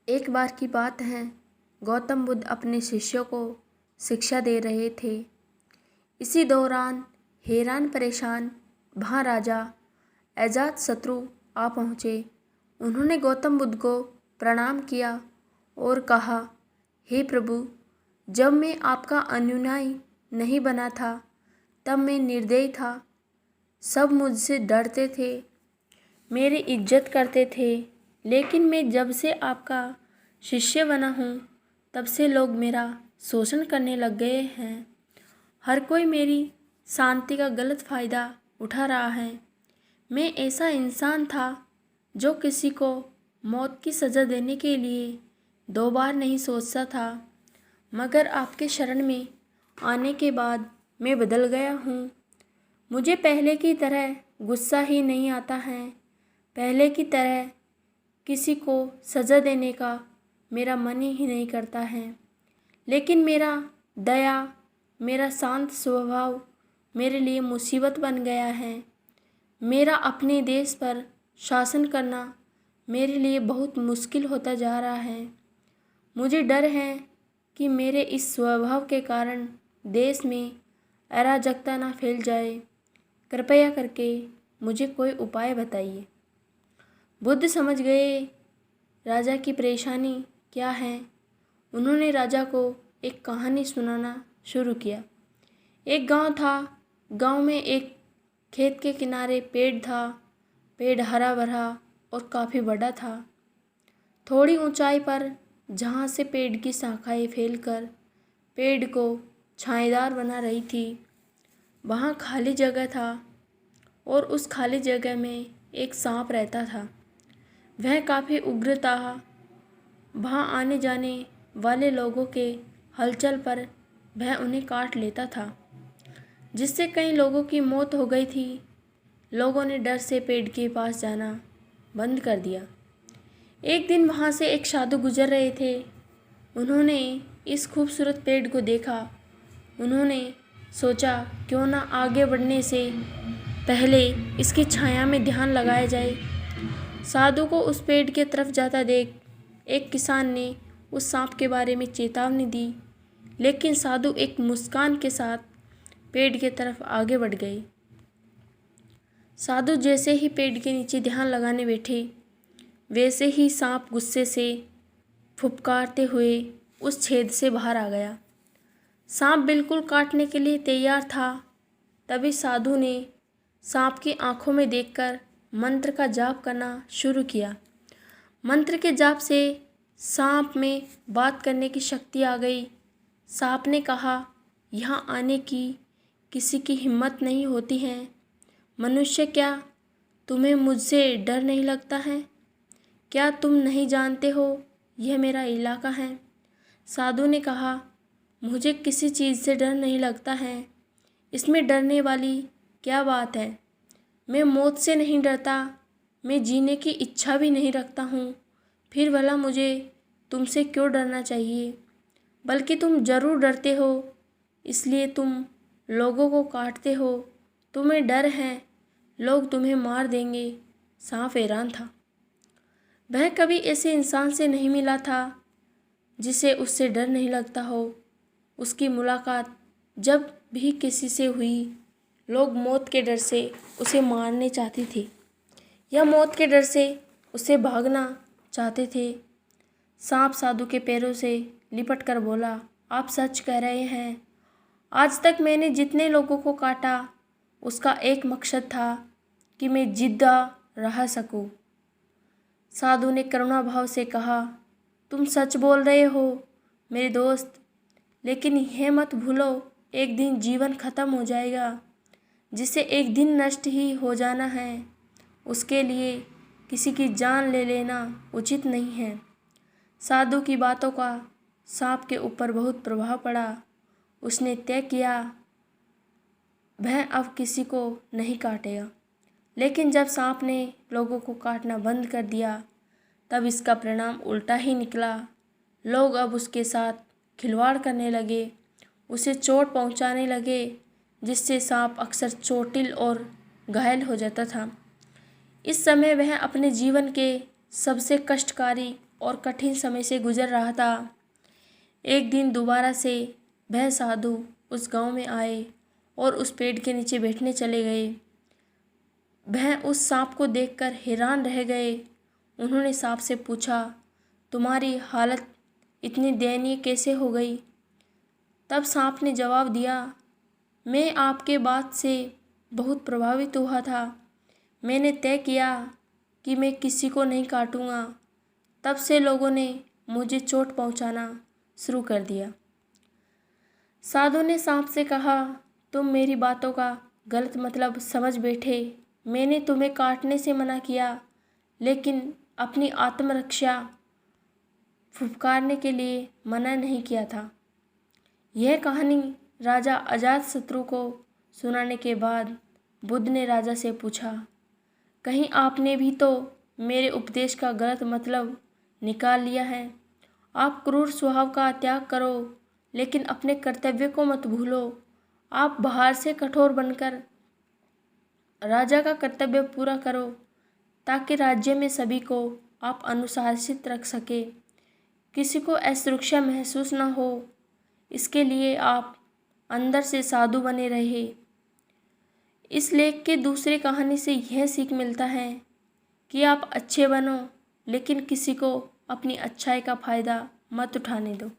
एक बार की बात है, गौतम बुद्ध अपने शिष्यों को शिक्षा दे रहे थे। इसी दौरान हैरान परेशान वहाँ राजा अजातशत्रु आ पहुँचे। उन्होंने गौतम बुद्ध को प्रणाम किया और कहा, हे प्रभु, जब मैं आपका अनुयायी नहीं बना था तब मैं निर्दयी था। सब मुझसे डरते थे, मेरी इज्जत करते थे, लेकिन मैं जब से आपका शिष्य बना हूँ तब से लोग मेरा शोषण करने लग गए हैं। हर कोई मेरी शांति का गलत फ़ायदा उठा रहा है। मैं ऐसा इंसान था जो किसी को मौत की सज़ा देने के लिए 2 बार नहीं सोचता था, मगर आपके शरण में आने के बाद मैं बदल गया हूँ। मुझे पहले की तरह गुस्सा ही नहीं आता है। पहले की तरह किसी को सज़ा देने का मेरा मन ही नहीं करता है। लेकिन मेरा दया, मेरा शांत स्वभाव मेरे लिए मुसीबत बन गया है। मेरा अपने देश पर शासन करना मेरे लिए बहुत मुश्किल होता जा रहा है। मुझे डर है कि मेरे इस स्वभाव के कारण देश में अराजकता ना फैल जाए। कृपया करके मुझे कोई उपाय बताइए। बुद्ध समझ गए राजा की परेशानी क्या है। उन्होंने राजा को एक कहानी सुनाना शुरू किया। एक गांव था। गांव में एक खेत के किनारे पेड़ था। पेड़ हरा भरा और काफ़ी बड़ा था। थोड़ी ऊंचाई पर, जहां से पेड़ की शाखाएं फैलकर पेड़ को छायादार बना रही थी, वहाँ खाली जगह था और उस खाली जगह में एक सांप रहता था। वह काफ़ी उग्र था। वहाँ आने जाने वाले लोगों के हलचल पर वह उन्हें काट लेता था, जिससे कई लोगों की मौत हो गई थी। लोगों ने डर से पेड़ के पास जाना बंद कर दिया। एक दिन वहाँ से एक साधु गुजर रहे थे। उन्होंने इस खूबसूरत पेड़ को देखा। उन्होंने सोचा, क्यों ना आगे बढ़ने से पहले इसकी छाया में ध्यान लगाया जाए। साधु को उस पेड़ की तरफ जाता देख एक किसान ने उस सांप के बारे में चेतावनी दी, लेकिन साधु एक मुस्कान के साथ पेड़ की तरफ आगे बढ़ गए। साधु जैसे ही पेड़ के नीचे ध्यान लगाने बैठे, वैसे ही सांप गुस्से से फुफकारते हुए उस छेद से बाहर आ गया। सांप बिल्कुल काटने के लिए तैयार था। तभी साधु ने सांप की आंखों में देखकर मंत्र का जाप करना शुरू किया। मंत्र के जाप से सांप में बात करने की शक्ति आ गई। सांप ने कहा, यहाँ आने की किसी की हिम्मत नहीं होती है। मनुष्य, क्या तुम्हें मुझसे डर नहीं लगता है? क्या तुम नहीं जानते हो यह मेरा इलाका है? साधु ने कहा, मुझे किसी चीज़ से डर नहीं लगता है। इसमें डरने वाली क्या बात है? मैं मौत से नहीं डरता, मैं जीने की इच्छा भी नहीं रखता हूँ। फिर भला मुझे तुमसे क्यों डरना चाहिए? बल्कि तुम ज़रूर डरते हो, इसलिए तुम लोगों को काटते हो। तुम्हें डर है लोग तुम्हें मार देंगे। सांप हैरान था। वह कभी ऐसे इंसान से नहीं मिला था जिसे उससे डर नहीं लगता हो। उसकी मुलाकात जब भी किसी से हुई, लोग मौत के डर से उसे मारने चाहते थे या मौत के डर से उससे भागना चाहते थे। सांप साधु के पैरों से लिपट कर बोला, आप सच कह रहे हैं। आज तक मैंने जितने लोगों को काटा, उसका एक मकसद था कि मैं जिंदा रह सकूं। साधु ने करुणा भाव से कहा, तुम सच बोल रहे हो मेरे दोस्त, लेकिन यह मत भूलो, एक दिन जीवन खत्म हो जाएगा। जिसे एक दिन नष्ट ही हो जाना है, उसके लिए किसी की जान ले लेना उचित नहीं है। साधु की बातों का सांप के ऊपर बहुत प्रभाव पड़ा। उसने तय किया वह अब किसी को नहीं काटेगा। लेकिन जब सांप ने लोगों को काटना बंद कर दिया, तब इसका परिणाम उल्टा ही निकला। लोग अब उसके साथ खिलवाड़ करने लगे, उसे चोट पहुंचाने लगे, जिससे सांप अक्सर चोटिल और घायल हो जाता था। इस समय वह अपने जीवन के सबसे कष्टकारी और कठिन समय से गुजर रहा था। एक दिन दोबारा से वह साधु उस गांव में आए और उस पेड़ के नीचे बैठने चले गए। वह उस सांप को देखकर हैरान रह गए। उन्होंने सांप से पूछा, तुम्हारी हालत इतनी दयनीय कैसे हो गई? तब सांप ने जवाब दिया, मैं आपके बात से बहुत प्रभावित हुआ था। मैंने तय किया कि मैं किसी को नहीं काटूंगा। तब से लोगों ने मुझे चोट पहुंचाना शुरू कर दिया। साधु ने सांप से कहा, तुम मेरी बातों का गलत मतलब समझ बैठे। मैंने तुम्हें काटने से मना किया, लेकिन अपनी आत्मरक्षा फुफकारने के लिए मना नहीं किया था। यह कहानी राजा अजातशत्रु को सुनाने के बाद बुद्ध ने राजा से पूछा, कहीं आपने भी तो मेरे उपदेश का गलत मतलब निकाल लिया है? आप क्रूर स्वभाव का त्याग करो, लेकिन अपने कर्तव्य को मत भूलो। आप बाहर से कठोर बनकर राजा का कर्तव्य पूरा करो, ताकि राज्य में सभी को आप अनुशासित रख सके, किसी को असुरक्षा महसूस न हो। इसके लिए आप अंदर से साधु बने रहे। इस लेख के दूसरी कहानी से यह सीख मिलता है कि आप अच्छे बनो, लेकिन किसी को अपनी अच्छाई का फ़ायदा मत उठाने दो।